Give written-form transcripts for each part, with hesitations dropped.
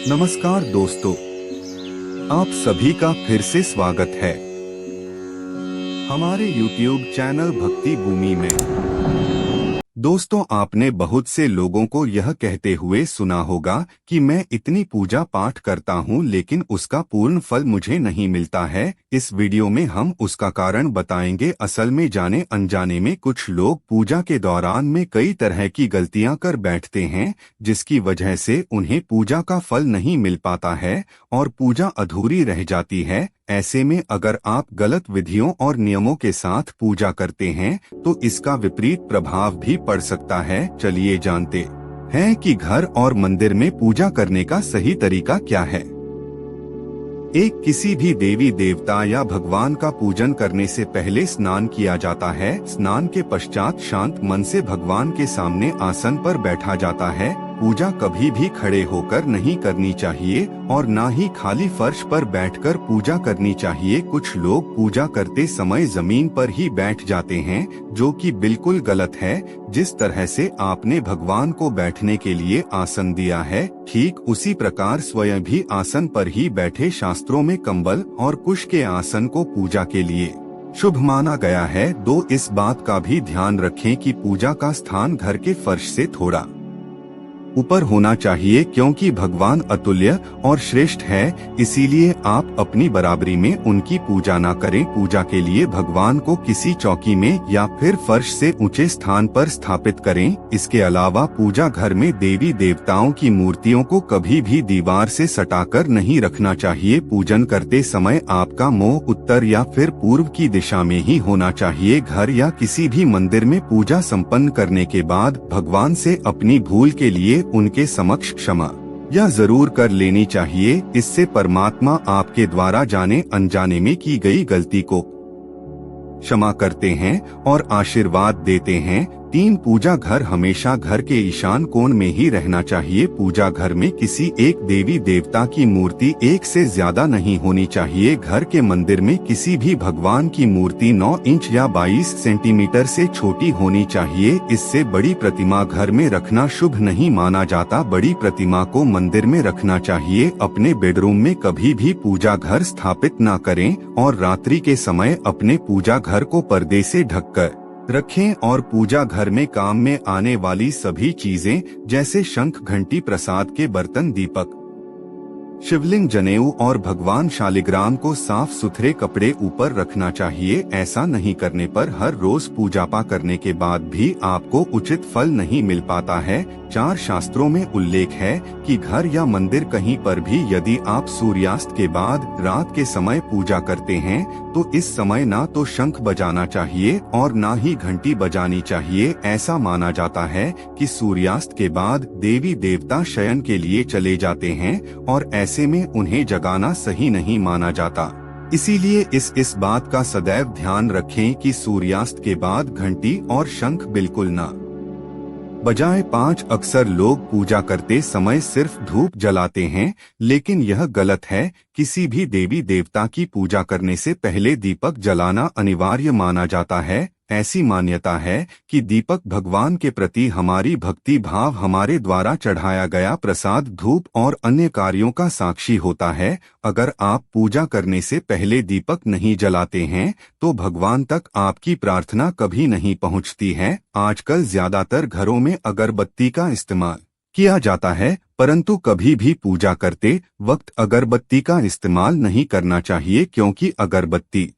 नमस्कार दोस्तों, आप सभी का फिर से स्वागत है हमारे YouTube चैनल भक्ति भूमि में। दोस्तों, आपने बहुत से लोगों को यह कहते हुए सुना होगा कि मैं इतनी पूजा पाठ करता हूँ लेकिन उसका पूर्ण फल मुझे नहीं मिलता है। इस वीडियो में हम उसका कारण बताएंगे। असल में जाने अनजाने में कुछ लोग पूजा के दौरान में कई तरह की गलतियां कर बैठते हैं, जिसकी वजह से उन्हें पूजा का फल नहीं मिल पाता है और पूजा अधूरी रह जाती है। ऐसे में अगर आप गलत विधियों और नियमों के साथ पूजा करते हैं तो इसका विपरीत प्रभाव भी पड़ सकता है। चलिए जानते हैं कि घर और मंदिर में पूजा करने का सही तरीका क्या है। एक किसी भी देवी देवता या भगवान का पूजन करने से पहले स्नान किया जाता है। स्नान के पश्चात शांत मन से भगवान के सामने आसन पर बैठा जाता है। पूजा कभी भी खड़े होकर नहीं करनी चाहिए और ना ही खाली फर्श पर बैठकर पूजा करनी चाहिए। कुछ लोग पूजा करते समय जमीन पर ही बैठ जाते हैं, जो कि बिल्कुल गलत है। जिस तरह से आपने भगवान को बैठने के लिए आसन दिया है, ठीक उसी प्रकार स्वयं भी आसन पर ही बैठे। शास्त्रों में कंबल और कुश के आसन को पूजा के लिए शुभ माना गया है। इस बात का भी ध्यान रखें कि पूजा का स्थान घर के फर्श से थोड़ा ऊपर होना चाहिए, क्योंकि भगवान अतुल्य और श्रेष्ठ है, इसीलिए आप अपनी बराबरी में उनकी पूजा ना करें। पूजा के लिए भगवान को किसी चौकी में या फिर फर्श से ऊंचे स्थान पर स्थापित करें। इसके अलावा पूजा घर में देवी देवताओं की मूर्तियों को कभी भी दीवार से सटाकर नहीं रखना चाहिए। पूजन करते समय आपका मुंह उत्तर या फिर पूर्व की दिशा में ही होना चाहिए। घर या किसी भी मंदिर में पूजा संपन्न करने के बाद भगवान से अपनी भूल के लिए उनके समक्ष क्षमा या जरूर कर लेनी चाहिए। इससे परमात्मा आपके द्वारा जाने अनजाने में की गई गलती को क्षमा करते हैं और आशीर्वाद देते हैं। 3 पूजा घर हमेशा घर के ईशान कोण में ही रहना चाहिए। पूजा घर में किसी एक देवी देवता की मूर्ति एक से ज्यादा नहीं होनी चाहिए। घर के मंदिर में किसी भी भगवान की मूर्ति 9 इंच या 22 सेंटीमीटर से छोटी होनी चाहिए। इससे बड़ी प्रतिमा घर में रखना शुभ नहीं माना जाता। बड़ी प्रतिमा को मंदिर में रखना चाहिए। अपने बेडरूम में कभी भी पूजा घर स्थापित न करें और रात्रि के समय अपने पूजा घर को पर्दे से ढककर रखें और पूजा घर में काम में आने वाली सभी चीजें जैसे शंख, घंटी, प्रसाद के बर्तन, दीपक, शिवलिंग, जनेऊ और भगवान शालिग्राम को साफ सुथरे कपड़े ऊपर रखना चाहिए। ऐसा नहीं करने पर हर रोज पूजा पाठ करने के बाद भी आपको उचित फल नहीं मिल पाता है। 4 शास्त्रों में उल्लेख है कि घर या मंदिर कहीं पर भी यदि आप सूर्यास्त के बाद रात के समय पूजा करते हैं तो इस समय ना तो शंख बजाना चाहिए और ना ही घंटी बजानी चाहिए। ऐसा माना जाता है कि सूर्यास्त के बाद देवी देवता शयन के लिए चले जाते हैं और ऐसे में उन्हें जगाना सही नहीं माना जाता। इसीलिए इस बात का सदैव ध्यान रखें कि सूर्यास्त के बाद घंटी और शंख बिल्कुल ना बजाएं। 5 अक्सर लोग पूजा करते समय सिर्फ धूप जलाते हैं, लेकिन यह गलत है। किसी भी देवी देवता की पूजा करने से पहले दीपक जलाना अनिवार्य माना जाता है। ऐसी मान्यता है कि दीपक भगवान के प्रति हमारी भक्ति भाव, हमारे द्वारा चढ़ाया गया प्रसाद, धूप और अन्य कार्यों का साक्षी होता है। अगर आप पूजा करने से पहले दीपक नहीं जलाते हैं तो भगवान तक आपकी प्रार्थना कभी नहीं पहुंचती है। आजकल ज्यादातर घरों में अगरबत्ती का इस्तेमाल किया जाता है, परंतु कभी भी पूजा करते वक्त अगरबत्ती का इस्तेमाल नहीं करना चाहिए, क्योंकि अगरबत्ती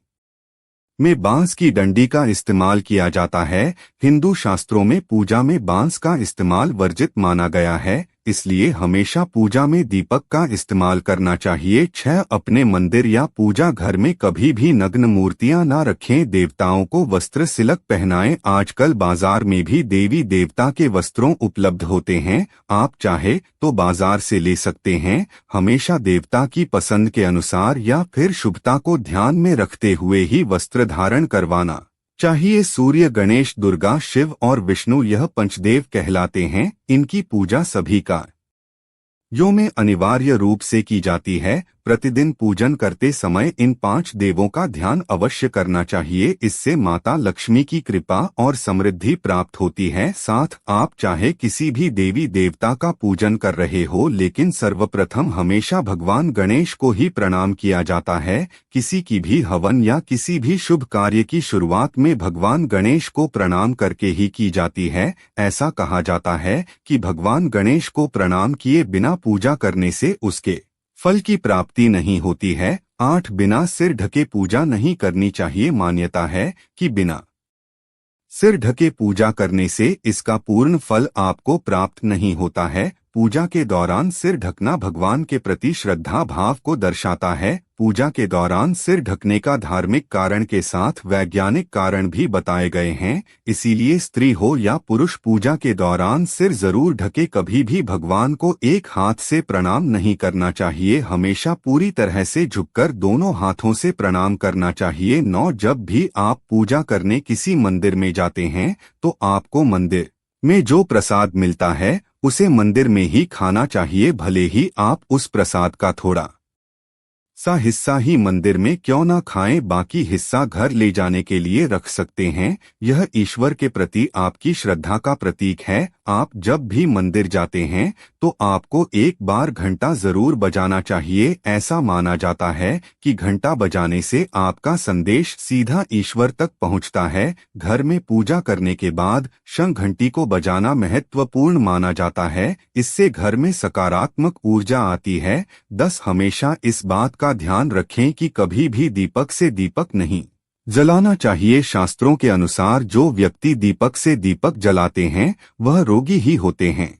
में बांस की डंडी का इस्तेमाल किया जाता है। हिंदू शास्त्रों में पूजा में बांस का इस्तेमाल वर्जित माना गया है, इसलिए हमेशा पूजा में दीपक का इस्तेमाल करना चाहिए। 6 अपने मंदिर या पूजा घर में कभी भी नग्न मूर्तियां न रखें। देवताओं को वस्त्र सिलक पहनाएं। आजकल बाजार में भी देवी देवता के वस्त्रों उपलब्ध होते हैं, आप चाहे तो बाजार से ले सकते हैं। हमेशा देवता की पसंद के अनुसार या फिर शुभता को ध्यान में रखते हुए ही वस्त्र धारण करवाना चाहिए। सूर्य, गणेश, दुर्गा, शिव और विष्णु यह पंचदेव कहलाते हैं। इनकी पूजा सभी का यो में अनिवार्य रूप से की जाती है। प्रतिदिन पूजन करते समय इन 5 देवों का ध्यान अवश्य करना चाहिए। इससे माता लक्ष्मी की कृपा और समृद्धि प्राप्त होती है। साथ आप चाहे किसी भी देवी देवता का पूजन कर रहे हो, लेकिन सर्वप्रथम हमेशा भगवान गणेश को ही प्रणाम किया जाता है। किसी की भी हवन या किसी भी शुभ कार्य की शुरुआत में भगवान गणेश को प्रणाम करके ही की जाती है। ऐसा कहा जाता है कि भगवान गणेश को प्रणाम किए बिना पूजा करने से उसके फल की प्राप्ति नहीं होती है। 8 बिना सिर ढके पूजा नहीं करनी चाहिए। मान्यता है कि बिना सिर ढके पूजा करने से इसका पूर्ण फल आपको प्राप्त नहीं होता है। पूजा के दौरान सिर ढकना भगवान के प्रति श्रद्धा भाव को दर्शाता है। पूजा के दौरान सिर ढकने का धार्मिक कारण के साथ वैज्ञानिक कारण भी बताए गए हैं। इसीलिए स्त्री हो या पुरुष पूजा के दौरान सिर जरूर ढके। कभी भी भगवान को एक हाथ से प्रणाम नहीं करना चाहिए, हमेशा पूरी तरह से झुककर दोनों हाथों से प्रणाम करना चाहिए। 9 जब भी आप पूजा करने किसी मंदिर में जाते हैं तो आपको मंदिर में जो प्रसाद मिलता है उसे मंदिर में ही खाना चाहिए, भले ही आप उस प्रसाद का थोड़ा सा हिस्सा ही मंदिर में क्यों ना खाएं, बाकी हिस्सा घर ले जाने के लिए रख सकते हैं। यह ईश्वर के प्रति आपकी श्रद्धा का प्रतीक है। आप जब भी मंदिर जाते हैं तो आपको एक बार घंटा जरूर बजाना चाहिए। ऐसा माना जाता है कि घंटा बजाने से आपका संदेश सीधा ईश्वर तक पहुंचता है। घर में पूजा करने के बाद शंख घंटी को बजाना महत्वपूर्ण माना जाता है। इससे घर में सकारात्मक ऊर्जा आती है। 10 हमेशा इस बात का ध्यान रखें कि कभी भी दीपक से दीपक नहीं जलाना चाहिए। शास्त्रों के अनुसार जो व्यक्ति दीपक से दीपक जलाते हैं वह रोगी ही होते हैं।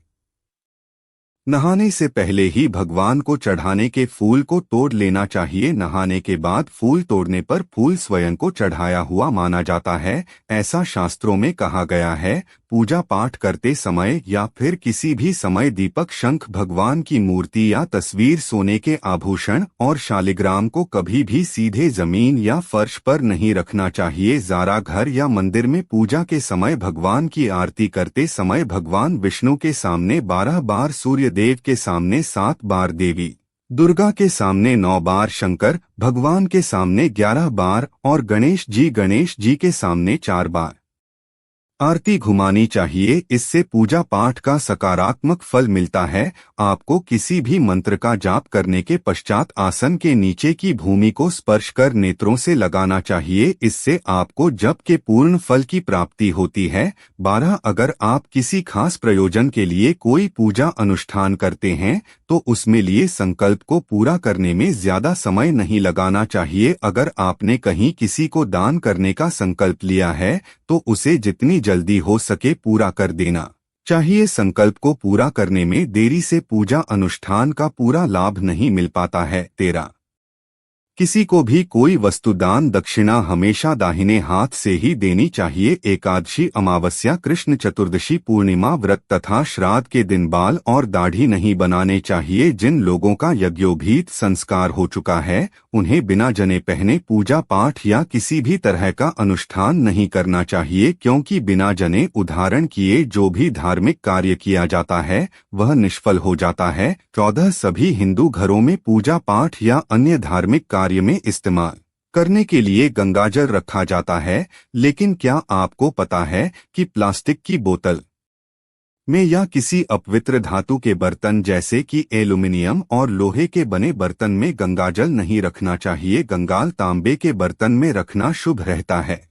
नहाने से पहले ही भगवान को चढ़ाने के फूल को तोड़ लेना चाहिए। नहाने के बाद फूल तोड़ने पर फूल स्वयं को चढ़ाया हुआ माना जाता है, ऐसा शास्त्रों में कहा गया है। पूजा पाठ करते समय या फिर किसी भी समय दीपक, शंख, भगवान की मूर्ति या तस्वीर, सोने के आभूषण और शालिग्राम को कभी भी सीधे जमीन या फर्श पर नहीं रखना चाहिए। ज़ारा घर या मंदिर में पूजा के समय भगवान की आरती करते समय भगवान विष्णु के सामने 12 बार, सूर्य देव के सामने 7 बार, देवी दुर्गा के सामने 9 बार, शंकर भगवान के सामने 11 बार और गणेश जी के सामने 4 बार आरती घुमानी चाहिए। इससे पूजा पाठ का सकारात्मक फल मिलता है। आपको किसी भी मंत्र का जाप करने के पश्चात आसन के नीचे की भूमि को स्पर्श कर नेत्रों से लगाना चाहिए। इससे आपको जप के पूर्ण फल की प्राप्ति होती है। 12 अगर आप किसी खास प्रयोजन के लिए कोई पूजा अनुष्ठान करते हैं तो उसमें लिए संकल्प को पूरा करने में ज्यादा समय नहीं लगाना चाहिए। अगर आपने कहीं किसी को दान करने का संकल्प लिया है तो उसे जितनी जल्दी हो सके पूरा कर देना चाहिए। संकल्प को पूरा करने में देरी से पूजा अनुष्ठान का पूरा लाभ नहीं मिल पाता है। 13 किसी को भी कोई वस्तु दान दक्षिणा हमेशा दाहिने हाथ से ही देनी चाहिए। एकादशी, अमावस्या, कृष्ण चतुर्दशी, पूर्णिमा व्रत तथा श्राद्ध के दिन बाल और दाढ़ी नहीं बनाने चाहिए। जिन लोगों का यज्ञोपवीत संस्कार हो चुका है उन्हें बिना जने पहने पूजा पाठ या किसी भी तरह का अनुष्ठान नहीं करना चाहिए, क्योंकि बिना जने उधारण किए जो भी धार्मिक कार्य किया जाता है वह निष्फल हो जाता है। 14 सभी हिंदू घरों में पूजा पाठ या अन्य धार्मिक कार्य में इस्तेमाल करने के लिए गंगाजल रखा जाता है, लेकिन क्या आपको पता है कि प्लास्टिक की बोतल में या किसी अपवित्र धातु के बर्तन जैसे कि एल्युमिनियम और लोहे के बने बर्तन में गंगाजल नहीं रखना चाहिए। गंगाल तांबे के बर्तन में रखना शुभ रहता है।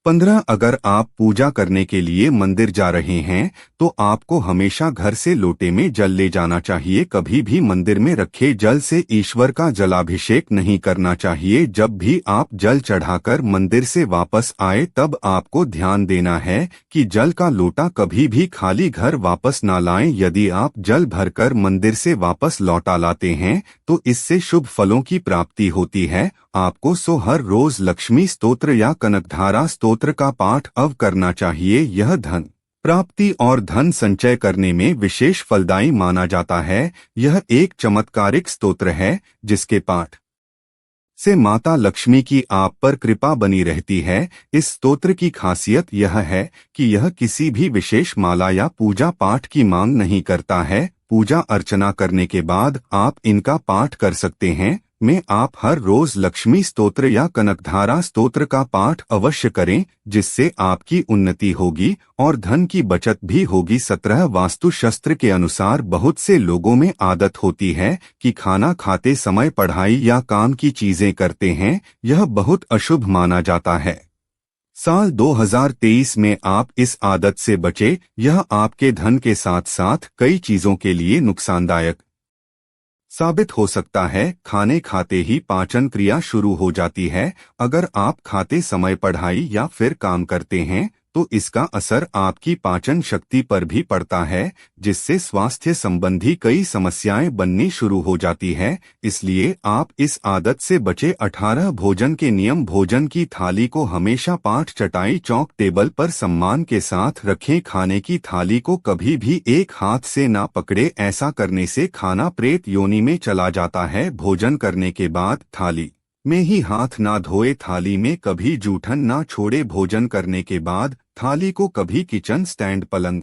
15 अगर आप पूजा करने के लिए मंदिर जा रहे हैं तो आपको हमेशा घर से लोटे में जल ले जाना चाहिए। कभी भी मंदिर में रखे जल से ईश्वर का जलाभिषेक नहीं करना चाहिए। जब भी आप जल चढ़ाकर मंदिर से वापस आए तब आपको ध्यान देना है कि जल का लोटा कभी भी खाली घर वापस ना लाएं। यदि आप जल भरकर मंदिर से वापस लौटा लाते हैं तो इससे शुभ फलों की प्राप्ति होती है। आपको हर रोज लक्ष्मी स्तोत्र या कनकधारा स्तोत्र का पाठ अव करना चाहिए। यह धन प्राप्ति और धन संचय करने में विशेष फलदायी माना जाता है। यह एक चमत्कारिक स्तोत्र है जिसके पाठ से माता लक्ष्मी की आप पर कृपा बनी रहती है। इस स्तोत्र की खासियत यह है कि यह किसी भी विशेष माला या पूजा पाठ की मांग नहीं करता है। पूजा अर्चना करने के बाद आप इनका पाठ कर सकते हैं। में आप हर रोज लक्ष्मी स्तोत्र या कनकधारा स्तोत्र का पाठ अवश्य करें, जिससे आपकी उन्नति होगी और धन की बचत भी होगी। 17 वास्तु शास्त्र के अनुसार बहुत से लोगों में आदत होती है कि खाना खाते समय पढ़ाई या काम की चीजें करते हैं। यह बहुत अशुभ माना जाता है। साल 2023 में आप इस आदत से बचे। यह आपके धन के साथ साथ कई चीजों के लिए नुकसानदायक साबित हो सकता है। खाने खाते ही पाचन क्रिया शुरू हो जाती है। अगर आप खाते समय पढ़ाई या फिर काम करते हैं तो इसका असर आपकी पाचन शक्ति पर भी पड़ता है, जिससे स्वास्थ्य संबंधी कई समस्याएं बननी शुरू हो जाती है। इसलिए आप इस आदत से बचे। 18 भोजन के नियम। भोजन की थाली को हमेशा पाठ चटाई चौक टेबल पर सम्मान के साथ रखें। खाने की थाली को कभी भी एक हाथ से ना पकड़े। ऐसा करने से खाना प्रेत योनि में चला जाता है। भोजन करने के बाद थाली में ही हाथ ना धोए। थाली में कभी जूठन ना छोड़े। भोजन करने के बाद थाली को कभी किचन स्टैंड, पलंग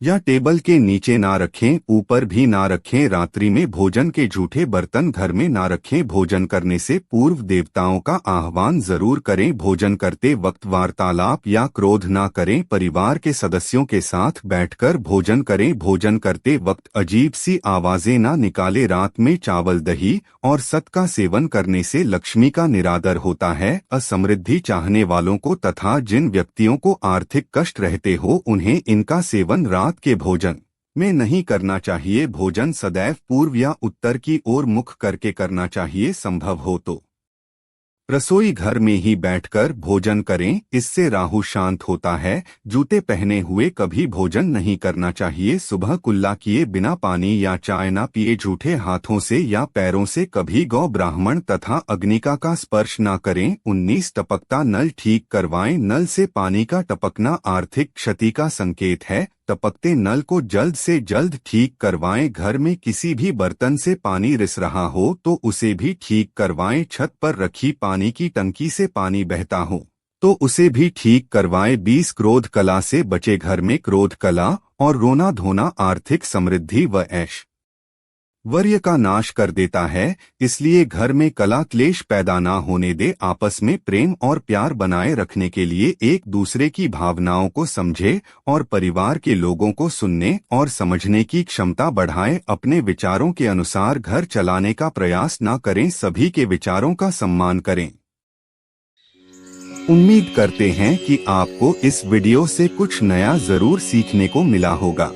या टेबल के नीचे ना रखें, ऊपर भी ना रखें। रात्रि में भोजन के जूठे बर्तन घर में ना रखें। भोजन करने से पूर्व देवताओं का आह्वान जरूर करें। भोजन करते वक्त वार्तालाप या क्रोध ना करें। परिवार के सदस्यों के साथ बैठकर भोजन करें। भोजन करते वक्त अजीब सी आवाजें ना निकाले। रात में चावल, दही और सत का सेवन करने से लक्ष्मी का निरादर होता है। असमृद्धि चाहने वालों को तथा जिन व्यक्तियों को आर्थिक कष्ट रहते हो उन्हें इनका सेवन रात के भोजन में नहीं करना चाहिए। भोजन सदैव पूर्व या उत्तर की ओर मुख करके करना चाहिए। संभव हो तो रसोई घर में ही बैठकर भोजन करें, इससे राहु शांत होता है। जूते पहने हुए कभी भोजन नहीं करना चाहिए। सुबह कुल्ला किए बिना पानी या चाय ना पिए। झूठे हाथों से या पैरों से कभी गौ, ब्राह्मण तथा अग्निका का स्पर्श ना करें। 19 टपकता नल ठीक करवाएं। नल से पानी का टपकना आर्थिक क्षति का संकेत है। टपकते नल को जल्द से जल्द ठीक करवाएं। घर में किसी भी बर्तन से पानी रिस रहा हो तो उसे भी ठीक करवाएं। छत पर रखी पानी की टंकी से पानी बहता हो तो उसे भी ठीक करवाएं। 20 क्रोध कला से बचे। घर में क्रोध कला और रोना धोना आर्थिक समृद्धि व ऐश वर्य का नाश कर देता है, इसलिए घर में कला क्लेश पैदा ना होने दे। आपस में प्रेम और प्यार बनाए रखने के लिए एक दूसरे की भावनाओं को समझे और परिवार के लोगों को सुनने और समझने की क्षमता बढ़ाएं। अपने विचारों के अनुसार घर चलाने का प्रयास ना करें। सभी के विचारों का सम्मान करें। उम्मीद करते हैं कि आपको इस वीडियो से कुछ नया जरूर सीखने को मिला होगा।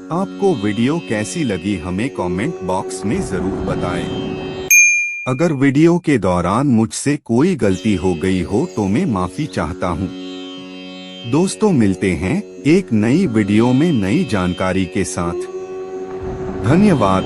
आपको वीडियो कैसी लगी हमें कमेंट बॉक्स में जरूर बताएं। अगर वीडियो के दौरान मुझसे कोई गलती हो गई हो तो मैं माफी चाहता हूं। दोस्तों, मिलते हैं एक नई वीडियो में नई जानकारी के साथ। धन्यवाद।